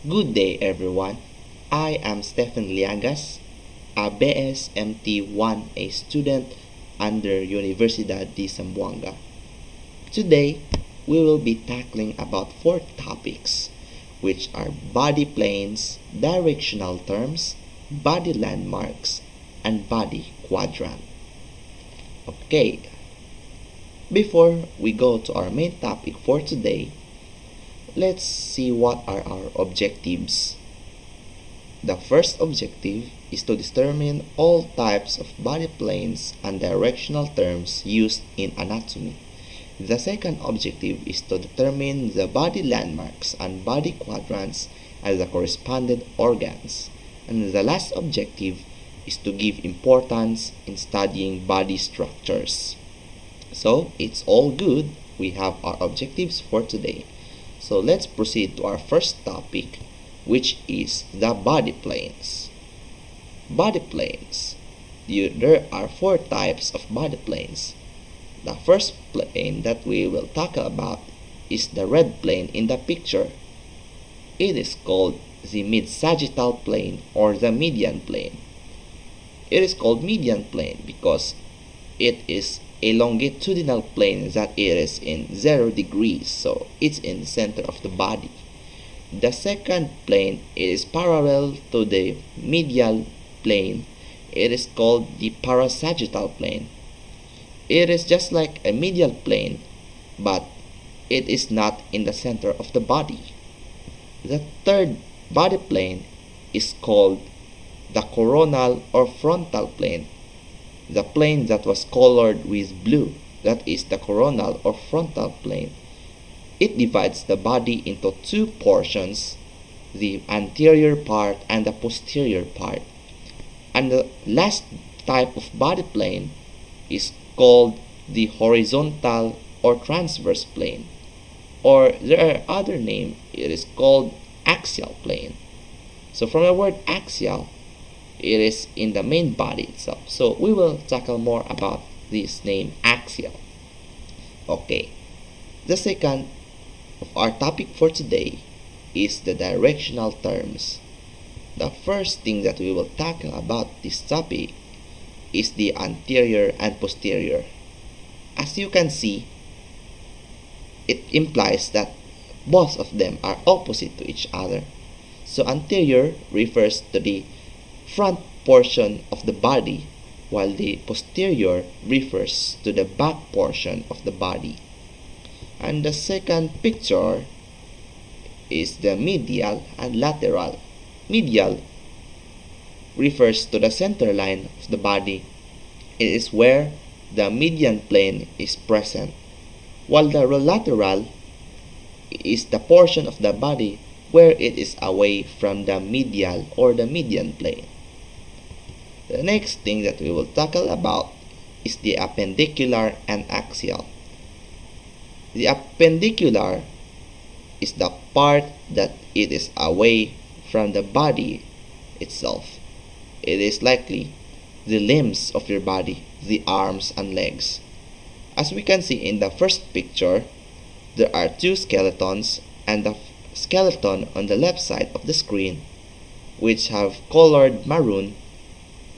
Good day everyone. I am Stephen Llagas, a BSMT-1A student under Universidad de Zamboanga. Today, we will be tackling about 4 topics, which are body planes, directional terms, body landmarks, and body quadrant. Okay, before we go to our main topic for today, let's see what are our objectives. The first objective is to determine all types of body planes and directional terms used in anatomy. The second objective is to determine the body landmarks and body quadrants as the corresponding organs. And the last objective is to give importance in studying body structures. So it's all good. We have our objectives for today. So let's proceed to our first topic, which is the body planes. Body planes. There are 4 types of body planes. The first plane that we will talk about is the red plane in the picture. It is called the mid-sagittal plane or the median plane. It is called median plane because it is a longitudinal plane that it is in 0 degrees, so it's in the center of the body. The second plane is parallel to the medial plane. It is called the parasagittal plane. It is just like a medial plane, but it is not in the center of the body. The third body plane is called the coronal or frontal plane. The plane that was colored with blue, that is the coronal or frontal plane. It divides the body into 2 portions, the anterior part and the posterior part. And the last type of body plane is called the horizontal or transverse plane, or there are other names. It is called axial plane. So from the word axial, it is in the main body itself. So we will tackle more about this name axial. Okay, the second of our topic for today is the directional terms. The first thing that we will tackle about this topic is the anterior and posterior. As you can see, it implies that both of them are opposite to each other. So anterior refers to the front portion of the body, while the posterior refers to the back portion of the body. And the second picture is the medial and lateral. Medial refers to the center line of the body. It is where the median plane is present, while the lateral is the portion of the body where it is away from the medial or the median plane. The next thing that we will tackle about is the appendicular and axial. The appendicular is the part that it is away from the body itself. It is likely the limbs of your body, the arms and legs. As we can see in the first picture, there are 2 skeletons, and the skeleton on the left side of the screen, which have colored maroon,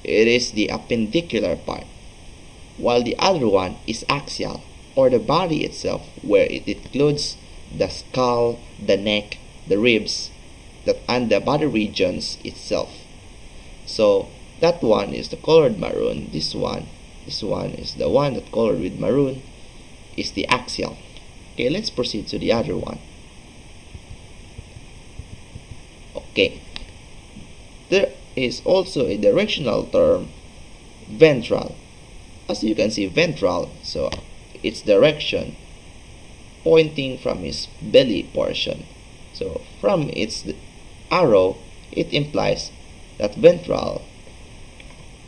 it is the appendicular part, while the other one is axial, or the body itself, where it includes the skull, the neck, the ribs, and the body regions itself. So that one is the colored maroon. This one is the one that colored with maroon, is the axial. Okay, let's proceed to the other one. Okay, there is also a directional term, ventral. As you can see, ventral, so its direction pointing from its belly portion. So from its arrow, it implies that ventral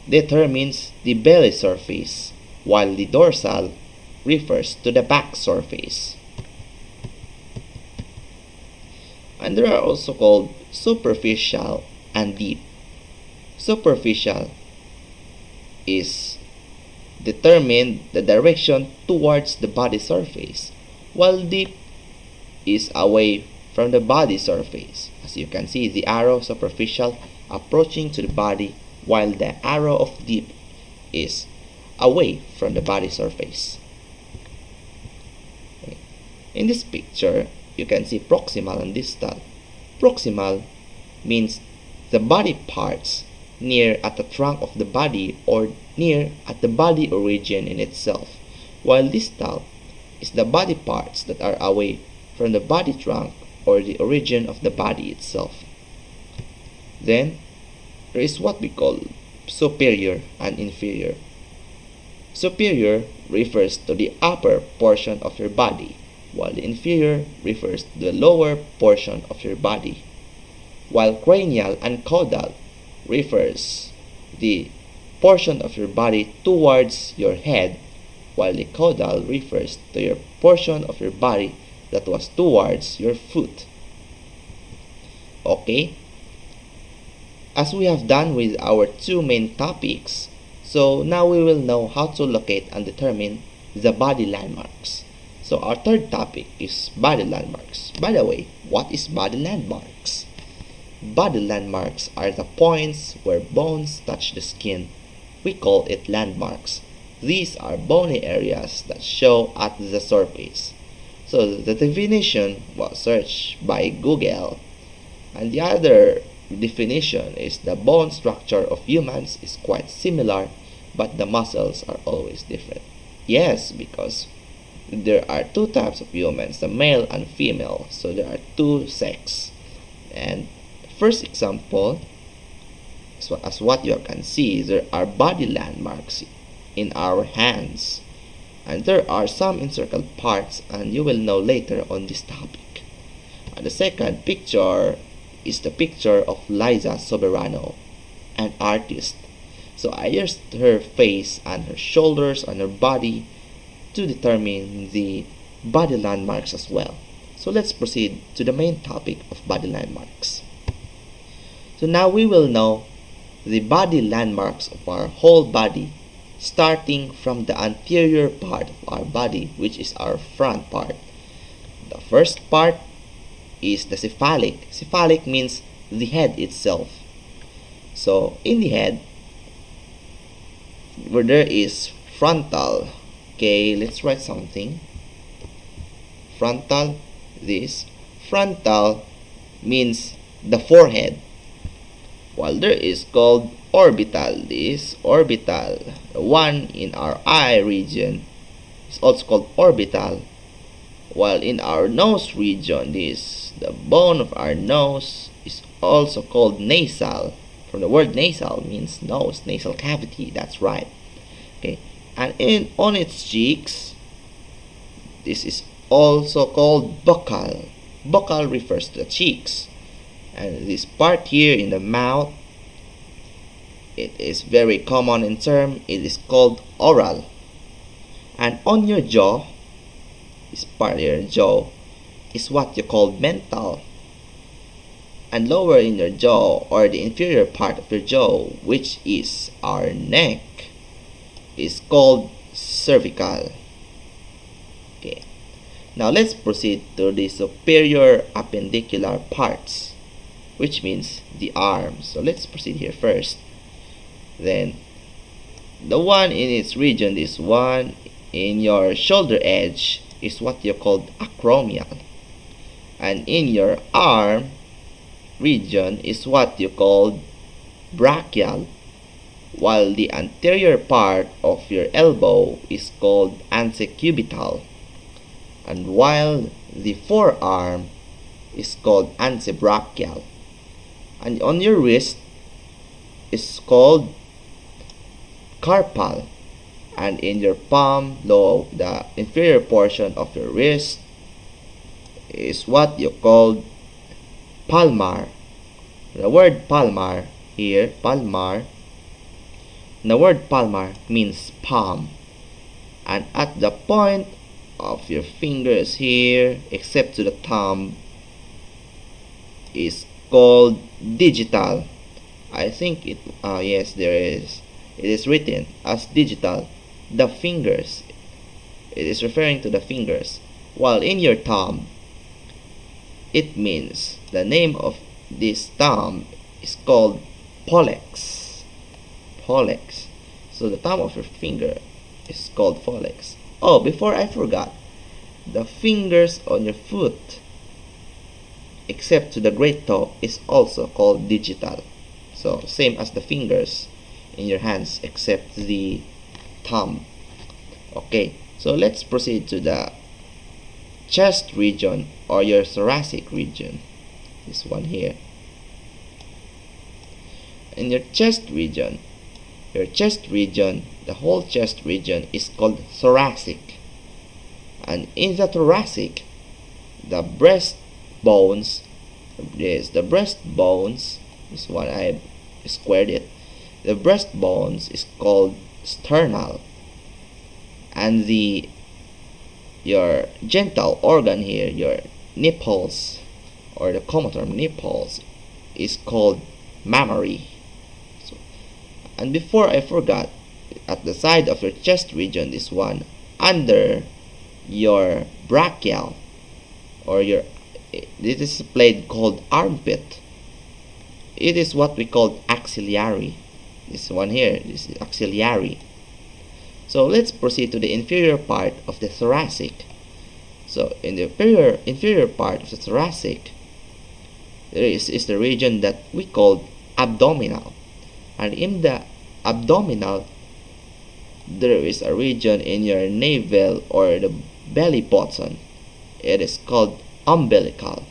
determines the belly surface, while the dorsal refers to the back surface. And they are also called superficial and deep. Superficial is determine the direction towards the body surface, while deep is away from the body surface. As you can see, the arrow superficial approaching to the body, while the arrow of deep is away from the body surface. In this picture, you can see proximal and distal. Proximal means the body parts near at the trunk of the body or near at the body origin in itself, while distal is the body parts that are away from the body trunk or the origin of the body itself. Then, there is what we call superior and inferior. Superior refers to the upper portion of your body, while the inferior refers to the lower portion of your body. While cranial and caudal refers the portion of your body towards your head, while the caudal refers to your portion of your body that was towards your foot. Okay? As we have done with our two main topics, so now we will know how to locate and determine the body landmarks. So our third topic is body landmarks. By the way, what is body landmarks? Body landmarks are the points where bones touch the skin. We call it landmarks. These are bony areas that show at the surface. So the definition was searched by Google, and the other definition is the bone structure of humans is quite similar, but the muscles are always different. Yes, because there are two types of humans, the male and female, so there are two sexes. And first example, as what you can see, there are body landmarks in our hands, and there are some encircled parts, and you will know later on this topic. And the second picture is the picture of Liza Soberano, an artist. So I used her face and her shoulders and her body to determine the body landmarks as well. So let's proceed to the main topic of body landmarks. So now we will know the body landmarks of our whole body, starting from the anterior part of our body, which is our front part. The first part is the cephalic. Cephalic means the head itself. So in the head, where there is frontal, okay, let's write something. Frontal, this. Frontal means the forehead, while there is called orbital. This orbital, the one in our eye region, is also called orbital, while in our nose region, this, the bone of our nose, is also called nasal. From the word nasal means nose, nasal cavity. That's right. Okay, and on its cheeks, this is also called buccal. Buccal refers to the cheeks, and this part here in the mouth, it is very common in term. It is called oral. And on your jaw, this part here, jaw, is what you call mental. And lower in your jaw, or the inferior part of your jaw, which is our neck, is called cervical. Okay. Now let's proceed to the superior appendicular parts, which means the arms. So let's proceed here first. Then the one in its region, this one in your shoulder edge, is what you call acromial, and in your arm region is what you call brachial, while the anterior part of your elbow is called antecubital, and while the forearm is called antebrachial, and on your wrist is called carpal, and in your palm, the inferior portion of your wrist, is what you call palmar. The word palmar here, palmar, the word palmar means palm, and at the point of your fingers here, except to the thumb, is called digital. I think it, yes, there is. It is written as digital. The fingers, it is referring to the fingers, while in your thumb it means the name of this thumb is called pollex. Pollex. So the thumb of your finger is called pollex. Oh, before I forgot, the fingers on your foot, except to the great toe, is also called digital. So same as the fingers in your hands except the thumb. Okay, so let's proceed to the chest region or your thoracic region. This one here. In your chest region, the whole chest region is called thoracic. And in the thoracic, the breast bones, this one I squared it. The breast bones is called sternal, and your genital organ here, your nipples, or the common term nipples, is called mammary. And before I forgot, at the side of your chest region, this one, under your brachial, or this is a plate called armpit. It is what we call axillary. This one here, this is axillary. So let's proceed to the inferior part of the thoracic. So in the inferior part of the thoracic, there is the region that we call abdominal. And in the abdominal, there is a region in your navel or the belly button. It is called umbilical.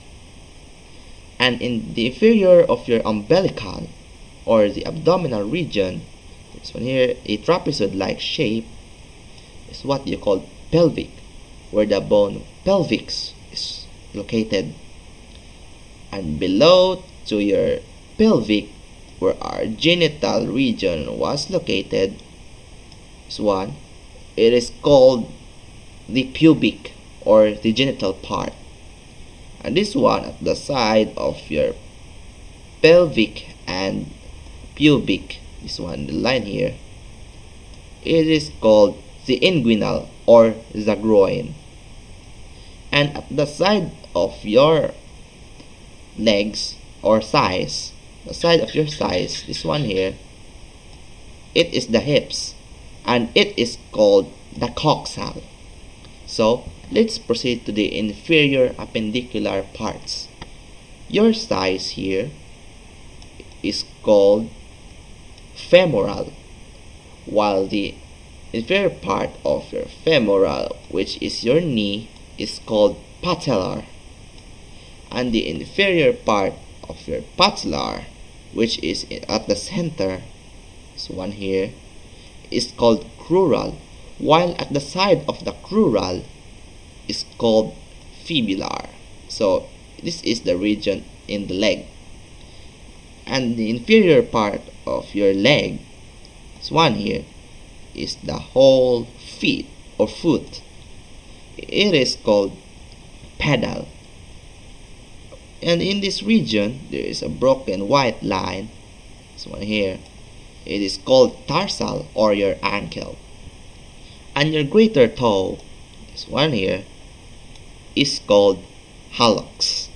And in the inferior of your umbilical or the abdominal region, this one here, a trapezoid-like shape, is what you call pelvic, where the bone pelvis is located. And below to your pelvic, where our genital region was located, this one, it is called the pubic or the genital part. And this one at the side of your pelvic and pubic, this one, the line here, it is called the inguinal or the groin. And at the side of your legs or thighs, the side of your thighs, this one here, it is the hips, and it is called the coxal. So let's proceed to the inferior appendicular parts. Your thighs here is called femoral, while the inferior part of your femoral, which is your knee, is called patellar, and the inferior part of your patellar, which is at the center, this one here, is called crural, while at the side of the crural is called fibular. So this is the region in the leg. And the inferior part of your leg, this one here, is the whole feet or foot. It is called pedal. And in this region, there is a broken white line, this one here. It is called tarsal or your ankle. And your greater toe, this one here, is called hallux.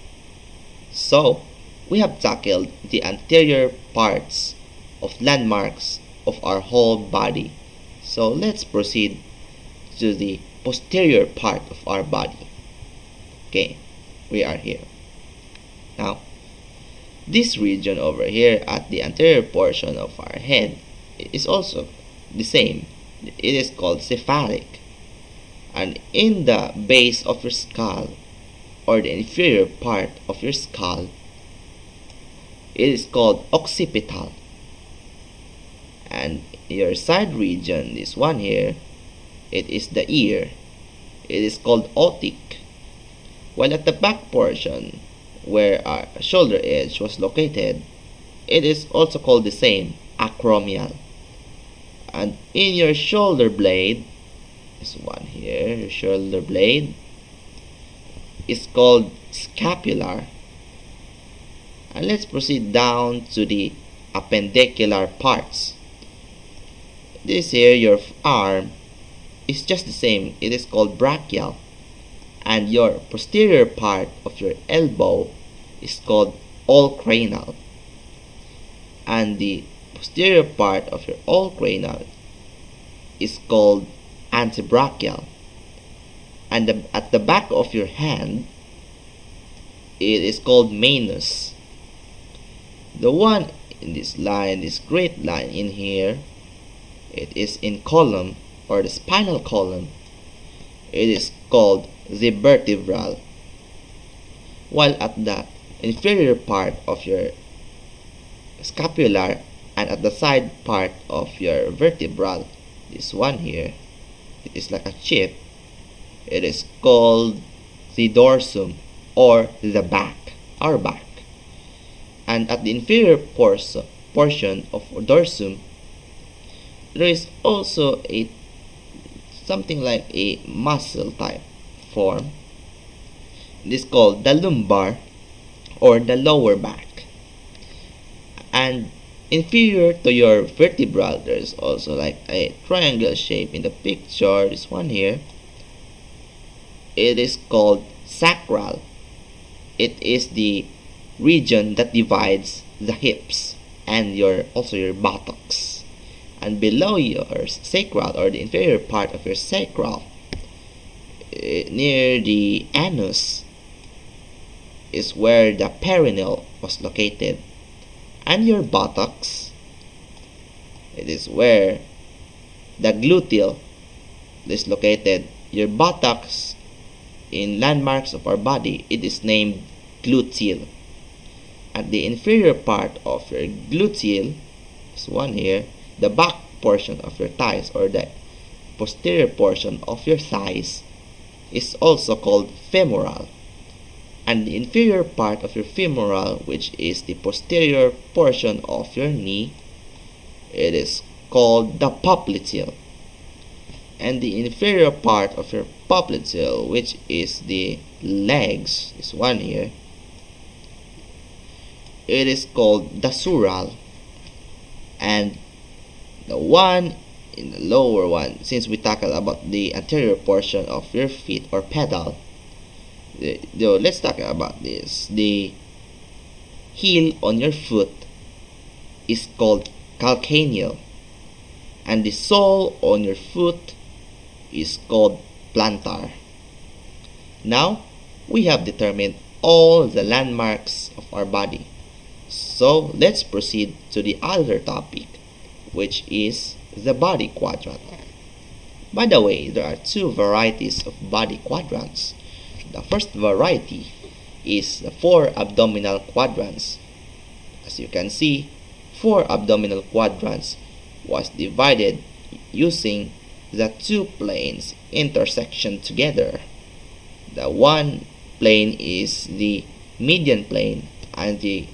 So we have tackled the anterior parts of landmarks of our whole body. So let's proceed to the posterior part of our body. Okay, we are here. Now, this region over here at the anterior portion of our head is also the same. It is called cephalic. And in the base of your skull, or the inferior part of your skull, it is called occipital. And your side region, this one here, it is the ear. It is called otic. While at the back portion, where our shoulder edge was located, it is also called the same, acromial. And in your shoulder blade, this one here, your shoulder blade, is called scapular. And let's proceed down to the appendicular parts. This here, your arm, is just the same. It is called brachial. and your posterior part of your elbow is called olecranal, and the posterior part of your olecranal is called antebrachial, and at the back of your hand it is called manus. The one in this line, this great line in here, it is in column or the spinal column. It is called the vertebral, while at the inferior part of your scapular and at the side part of your vertebral, this one here, it is like a chip. It is called the dorsum or the back, our back. And at the inferior portion of dorsum, there is also a something like a muscle type form. It is called the lumbar or the lower back. And inferior to your vertebral, there is also like a triangle shape in the picture, this one here. It is called sacral. It is the region that divides the hips and also your buttocks. And below your sacral or the inferior part of your sacral, near the anus, is where the perineal was located. And your buttocks, it is where the gluteal is located. Your buttocks in landmarks of our body, it is named gluteal. At the inferior part of your gluteal, this one here, the back portion of your thighs or the posterior portion of your thighs is also called femoral. And the inferior part of your femoral, which is the posterior portion of your knee, it is called the popliteal. And the inferior part of your popliteal, which is the legs, this one here, it is called the sural. And the one in the lower one, since we tackled about the anterior portion of your feet or pedal, let's talk about this. The heel on your foot is called calcaneal, and the sole on your foot is called plantar. Now we have determined all the landmarks of our body. So let's proceed to the other topic, which is the body quadrant. By the way, there are two varieties of body quadrants. The first variety is the 4 abdominal quadrants. As you can see, 4 abdominal quadrants was divided using the two planes intersection together. The one plane is the median plane, and the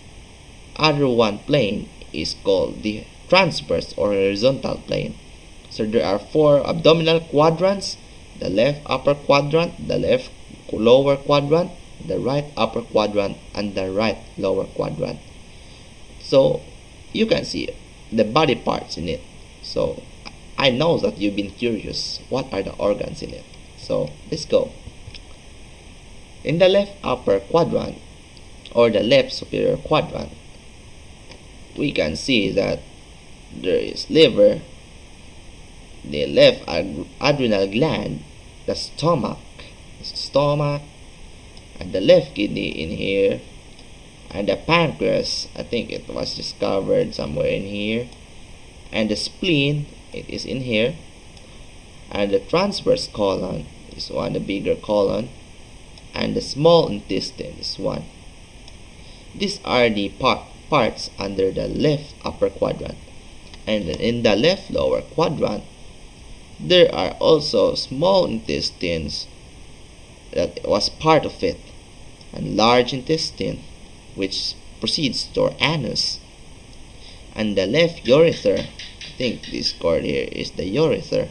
other one plane is called the transverse or horizontal plane. So there are 4 abdominal quadrants: the left upper quadrant, the left lower quadrant, the right upper quadrant, and the right lower quadrant. So you can see the body parts in it. So I know that you've been curious, what are the organs in it? So let's go. In the left upper quadrant or the left superior quadrant, we can see that there is liver, the left adrenal gland, the stomach, and the left kidney in here, and the pancreas, I think it was discovered somewhere in here, and the spleen, it is in here, and the transverse colon is one, the bigger colon, and the small intestine is one. These are the parts under the left upper quadrant. And in the left lower quadrant, there are also small intestines that was part of it, and large intestine, which proceeds to our anus, and the left ureter. I think this cord here is the ureter,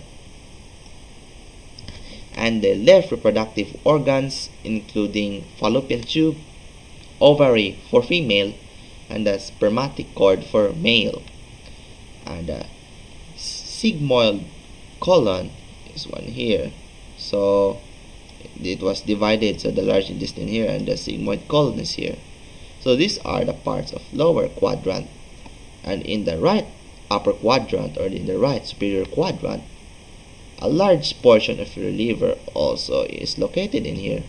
and the left reproductive organs, including fallopian tube, ovary for female, and the spermatic cord for male. And the sigmoid colon is one here. So it was divided, so the large intestine here and the sigmoid colon is here. So these are the parts of lower quadrant. And in the right upper quadrant, or in the right superior quadrant, a large portion of your liver also is located in here.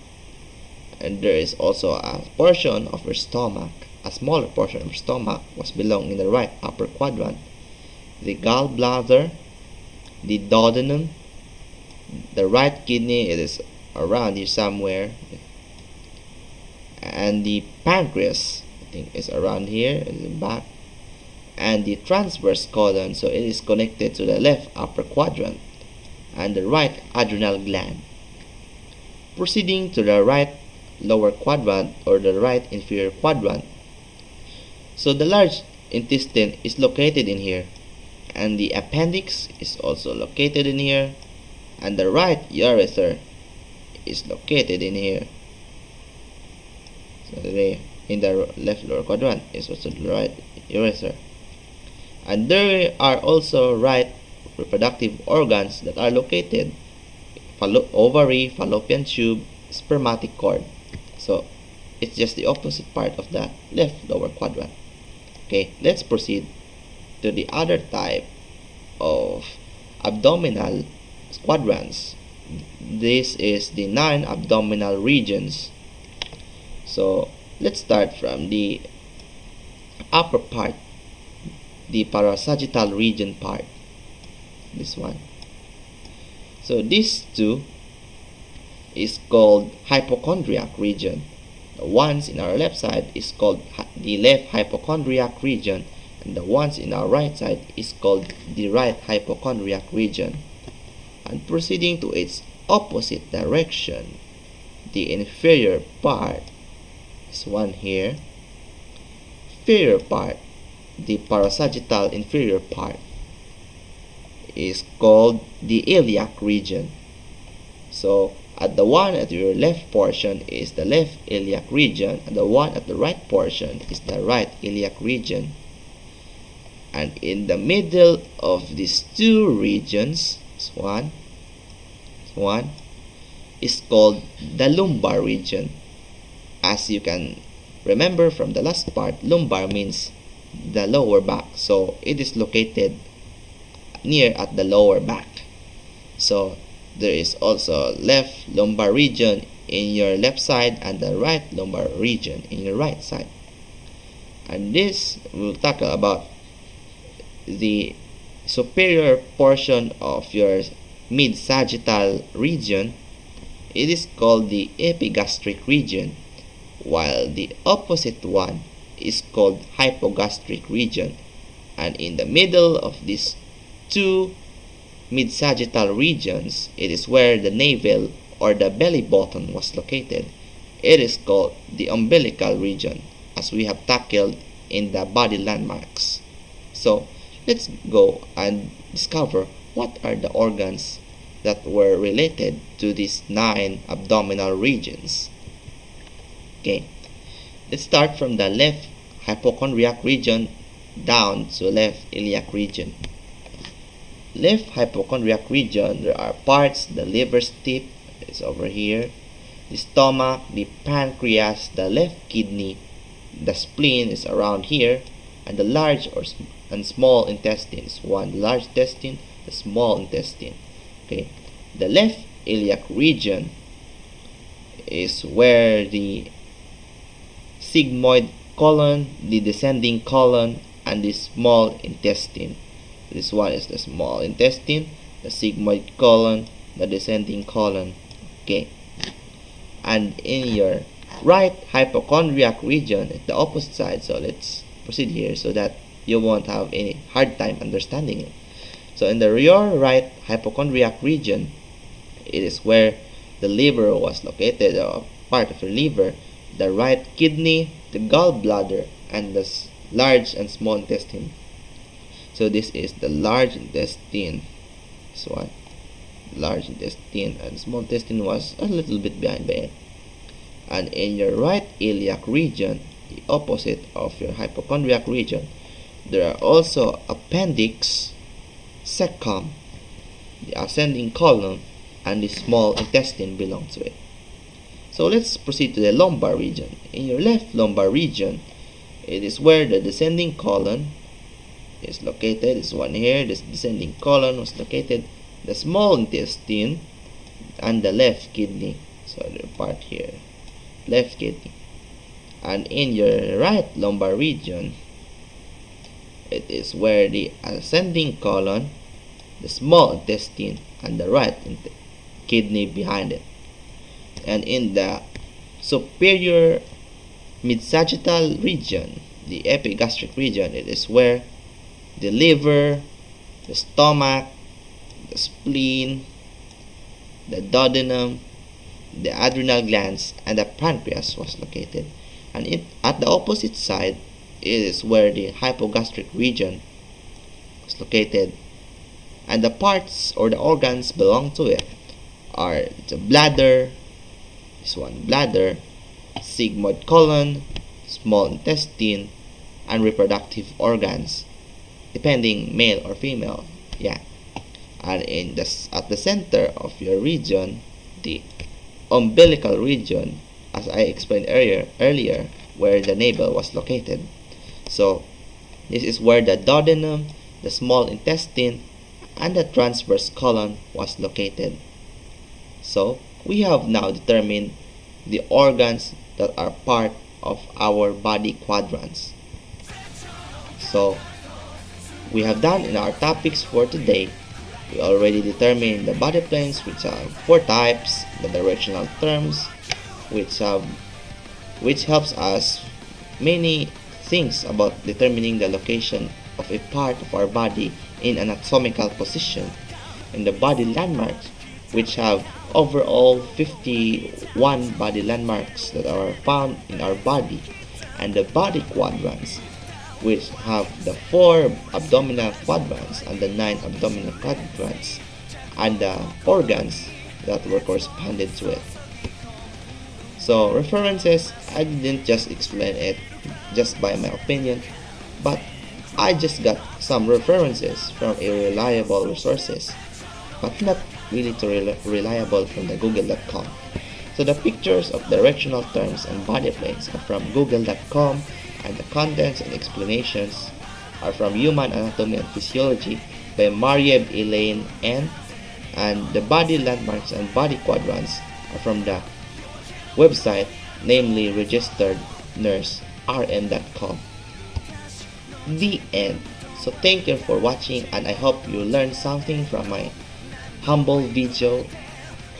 And there is also a portion of your stomach. A smaller portion of your stomach was belong in the right upper quadrant. The gallbladder, the duodenum, the right kidney, it is around here somewhere, and the pancreas, I think, is around here in the back, and the transverse colon, so it is connected to the left upper quadrant, and the right adrenal gland. Proceeding to the right lower quadrant, or the right inferior quadrant, so the large intestine is located in here, and the appendix is also located in here, and the right urethra is located in here. So in the left lower quadrant is also the right urethra. And there are also right reproductive organs that are located: ovary, fallopian tube, spermatic cord. So it's just the opposite part of the left lower quadrant. Okay, let's proceed to the other type of abdominal quadrants. This is the 9 abdominal regions. So let's start from the upper part, the parasagittal region part, this one. So these two is called hypochondriac region. The ones in our left side is called the left hypochondriac region, and the ones in our right side is called the right hypochondriac region. And proceeding to its opposite direction, the inferior part, this one here, inferior part, the parasagittal inferior part, is called the iliac region. So at the one at your left portion is the left iliac region, and the one at the right portion is the right iliac region. And in the middle of these two regions, this one is called the lumbar region. As you can remember from the last part, lumbar means the lower back, so it is located near at the lower back. So there is also left lumbar region in your left side and the right lumbar region in your right side. And this will tackle about the superior portion of your mid-sagittal region. It is called the epigastric region, while the opposite one is called hypogastric region. And in the middle of these two mid-sagittal regions, it is where the navel or the belly button was located. It is called the umbilical region, as we have tackled in the body landmarks. So let's go and discover what are the organs that were related to these 9 abdominal regions. Okay, let's start from the left hypochondriac region down to left iliac region. Left hypochondriac region, there are parts: the liver's tip is over here, the stomach, the pancreas, the left kidney, the spleen is around here, and the large and small intestines. One, the large intestine, the small intestine. Okay, the left iliac region is where the sigmoid colon, the descending colon, and the small intestine. This one is the small intestine, the sigmoid colon, the descending colon. Okay, and in your right hypochondriac region, it's the opposite side. So let's proceed here so that you won't have any hard time understanding it. So in your right hypochondriac region, it is where the liver was located, or part of your liver, the right kidney, the gallbladder, and the large and small intestine. So this is the large intestine. This one, large intestine, and small intestine was a little bit behind by it. And in your right iliac region, the opposite of your hypochondriac region, there are also appendix, cecum, the ascending colon, and the small intestine belong to it. So let's proceed to the lumbar region. In your left lumbar region, it is where the descending colon is located. This one here, this descending colon was located. The small intestine and the left kidney. So the part here, left kidney. And in your right lumbar region, it is where the ascending colon, the small intestine, and the right kidney behind it. And in the superior mid-sagittal region, the epigastric region, it is where the liver, the stomach, the spleen, the duodenum, the adrenal glands, and the pancreas was located. And at the opposite side, it is where the hypogastric region is located. And the parts or the organs belong to it are the bladder, this one, bladder, sigmoid colon, small intestine, and reproductive organs, depending male or female. Yeah. And at the center of your region, the umbilical region, as I explained earlier, where the navel was located. So this is where the duodenum, the small intestine, and the transverse colon was located. So we have now determined the organs that are part of our body quadrants. So we have done in our topics for today. We already determined the body planes, which have 4 types, the directional terms, which helps us many things about determining the location of a part of our body in anatomical position, and the body landmarks, which have overall 51 body landmarks that are found in our body, and the body quadrants, which have the 4 abdominal quadrants and the 9 abdominal quadrants, and the organs that were corresponded to it. So references, I didn't just explain it just by my opinion, but I just got some references from reliable resources, but not really reliable from the google.com. So the pictures of directional terms and body planes are from google.com, and the contents and explanations are from Human Anatomy and Physiology by Mariev Elaine N. And the body landmarks and body quadrants are from the website, namely registerednursern.com. The end. So thank you for watching, and I hope you learned something from my humble video,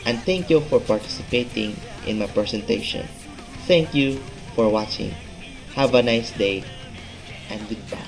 and thank you for participating in my presentation. Thank you for watching. Have a nice day, and goodbye.